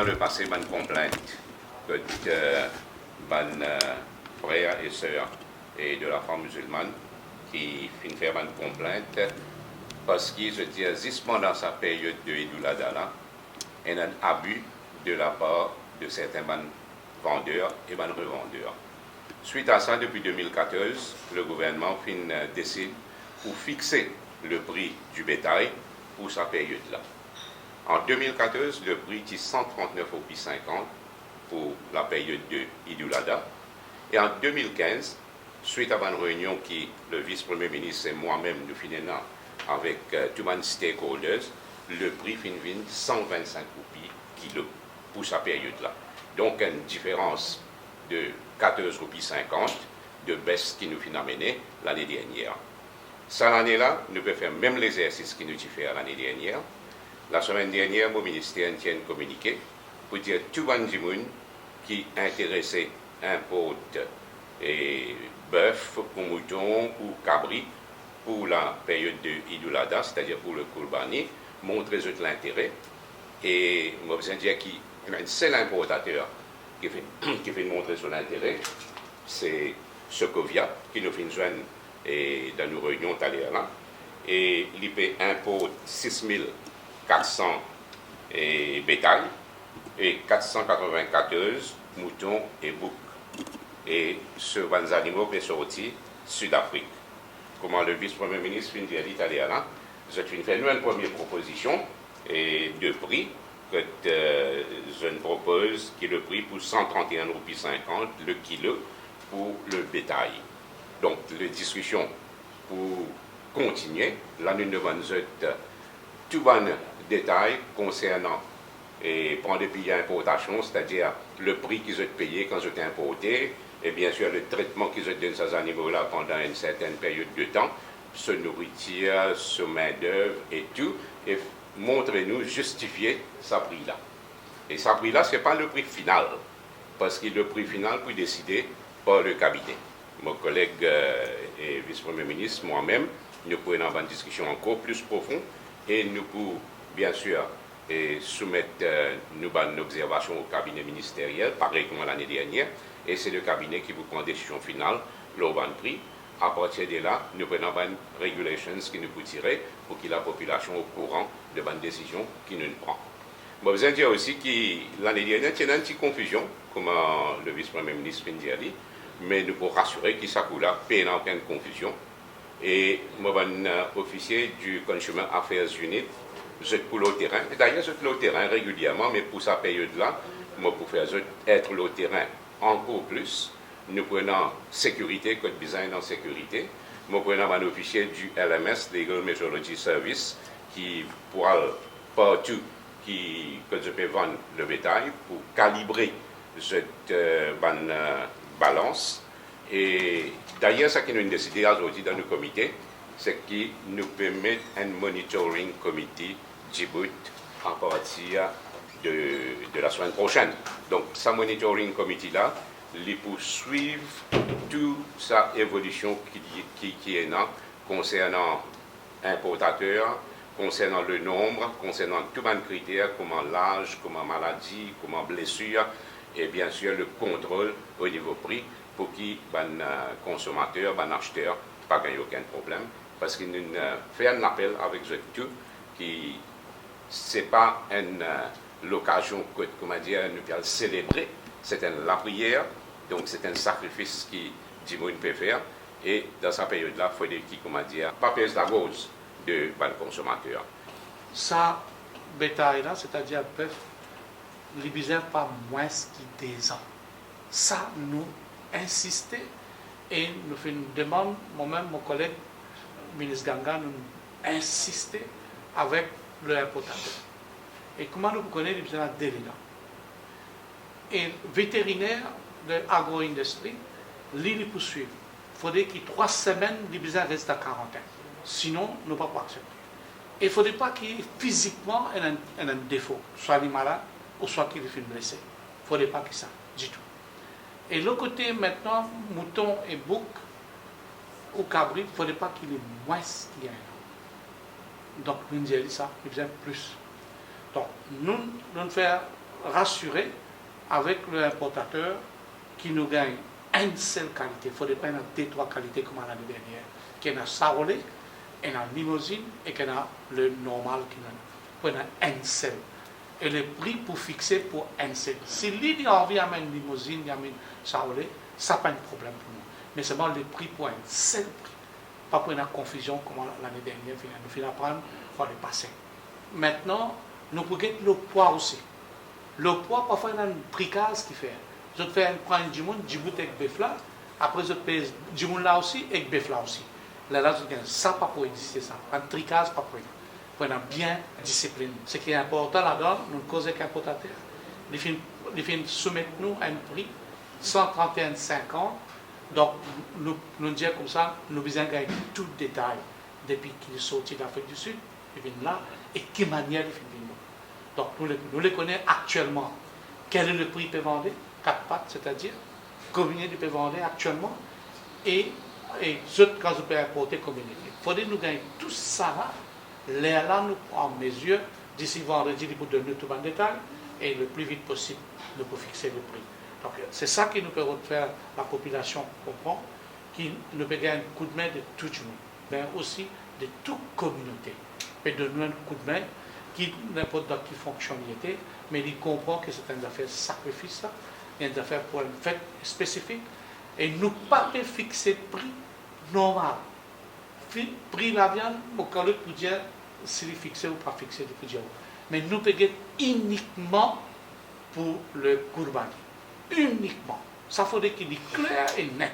dans le passé, une complainte que frères et sœurs et de la femme musulmane qui finissent faire une complainte parce qu'ils se disent pendant sa période de Eidul Adha, il y a un abus de la part de certains vendeurs et revendeurs. Suite à ça, depuis 2014, le gouvernement décide pour fixer le prix du bétail pour sa période-là. En 2014, le prix était 139,50 pour la période de Eidul Adha. Et en 2015, suite à une réunion qui le vice-premier ministre et moi-même nous finissons avec tous les stakeholders, le prix finit 125 roupies kilo pour sa période-là. Donc une différence de 14,50 roupies de baisse qui nous finit amenée l'année dernière. Ça, l'année-là, nous pouvons faire même l'exercice qui nous a fait l'année dernière. La semaine dernière, mon ministère tient un communiqué pour dire que tout le monde qui est intéressé importe bœuf ou mouton ou cabri pour la période de Eidul Adha, c'est-à-dire pour le Kurbani, montrez l'intérêt. Et moi, je veux dire qu'il y a un seul importateur qui fait montrer son intérêt, c'est Sokovia, qui nous fait une joindre dans nos réunions tout à l'heure là. Et l'IP importe 6400 bétail et 494 moutons et boucs. Et ce van animaux est sorti Sud-Afrique. Comment le vice-premier ministre vient de dire tout à l'heure là, je fais une première proposition de prix que je propose qui est le prix pour 131,50 roupies le kilo pour le bétail. Donc, les discussions pour continuer, là nous devons tout les détails concernant prendre des pays d'importation, c'est-à-dire le prix qu'ils ont payé quand ils ont importé, et bien sûr le traitement qu'ils ont donné à ces animaux-là pendant une certaine période de temps, se nourriture, se main-d'œuvre et tout, et montrez-nous justifier ce prix-là. Et ce prix-là, ce n'est pas le prix final, parce que le prix final peut décider par le cabinet. Mon collègue et vice-premier ministre, moi-même, nous pouvons avoir une discussion encore plus profonde et nous pouvons, bien sûr, soumettre nos observations au cabinet ministériel, pareil comme l'année dernière, et c'est le cabinet qui vous prend une décision finale, le prix. À partir de là, nous prenons une regulations qui nous peut tirer pour que la population au courant de bonnes décisions qui nous prend. Je veux dire aussi que l'année dernière, il y a une petite confusion, comme le vice-premier ministre vient de dire, mais nous pouvons rassurer que ça coule là, pas il n'y a aucune confusion. Et moi, je suis officier du Consumer Affairs Unit, je suis pour le terrain. D'ailleurs, je suis au terrain régulièrement, mais pour cette période-là, moi, pour faire être le terrain encore plus, nous prenons sécurité, code design en sécurité. Nous prenons un officier du LMS, Legal Metrology Service, qui pourra partout que je peux vendre le bétail pour calibrer cette balance. Et d'ailleurs, ce qui nous a décidé aujourd'hui dans le comité, c'est que nous pouvons mettre un monitoring committee Djibouti à partir de la semaine prochaine. Donc, ce monitoring committee-là, il poursuivre toute sa évolution qui est là, concernant importateurs, concernant le nombre, concernant tous les critères, comme l'âge, comme maladie, comme blessure, et bien sûr le contrôle au niveau prix, pour que les consommateurs, les acheteurs, ne pas gagner aucun problème. Parce qu'il nous fait un appel avec eux tout, qui ce n'est pas l'occasion que, comment dire, nous allons célébrer, c'est la prière, donc c'est un sacrifice qui Djibouti peut faire, et dans cette période-là, il faut dire, comment dire, pas pèse la cause de les consommateurs. Ça, bétail-là, c'est-à-dire bœuf, les bizarres pas moins que 2 ans. Ça, nous insister et nous faisons une demande, moi-même, mon collègue, ministre Ganga, nous insister avec le importateur. Et comment nous connaissons les bizarres délai là? Et vétérinaire de l'agro-industrie, l'île poursuivre. Il faudrait qu'il y ait 3 semaines, les bizarres restent à quarantaine. Sinon, nous ne pouvons pas accepter. Il ne faudrait pas qu'il y ait physiquement un défaut, soit il est malade ou soit qu'il est blessé. Il ne faudrait pas qu'il y ait ça, du tout. Et le côté maintenant, mouton et bouc ou cabri, il ne faudrait pas qu'il y ait moins qu'il y a. Donc, nous disons ça, il y a plus. Donc, nous faisons rassurer avec l'importateur qui nous gagne une seule qualité. Il faut prendre deux, trois qualités comme l'année dernière. Qu'il y a Sarolé, il y a limousine et qu'il y a le normal qui nous prend un seul. Et le prix pour fixer pour un seul. Si l'idée a envie d'amener une limousine, d'amener Sarolé, ça n'a pas de problème pour nous. Mais seulement le prix pour un seul prix. Pas pour une confusion comme l'année dernière, nous finissons prendre, il faut le passer. Maintenant, nous pouvons le poids aussi. Le poids, parfois, il y a un tricage qui fait. Je fais prendre du monde, du bout avec bœuf là, après je pèse du monde là aussi, avec bœuf là aussi. Là, ça pas pour exister, ça. Un tricage, pas pour ça. Pour être bien discipliné. Ce qui est important là-dedans, nous causons avec l'importateur. Les films soumettent nous à un prix 131,50. Donc, nous disons comme ça, nous besoin de gagner tout le détail depuis qu'il est sorti d'Afrique du Sud, il vient là, et quelle manière il vient là. Donc, nous les connaissons actuellement. Quel est le prix qu'il peut vendre? 4 pattes, c'est-à-dire combien il peut vendre actuellement et quand vous pouvez importer combien il faudrait nous gagner tout ça là, nous en mesure d'ici vendredi pour donner tout le détail et le plus vite possible nous pouvons fixer le prix. Donc c'est ça qui nous peut faire la population comprendre, qui nous peut gagner un coup de main de tout le monde, mais aussi de toute communauté. Et de nous un coup de main qui n'importe dans quelle fonctionnalité, mais il comprend que c'est une affaire de sacrifice, une affaire pour une fête spécifique, et nous pas fixer prix normal. Prix la viande, au cas où pour dire s'il est fixé ou pas fixé, mais nous payons uniquement pour le courban. Uniquement. Ça faudrait qu'il est clair et net.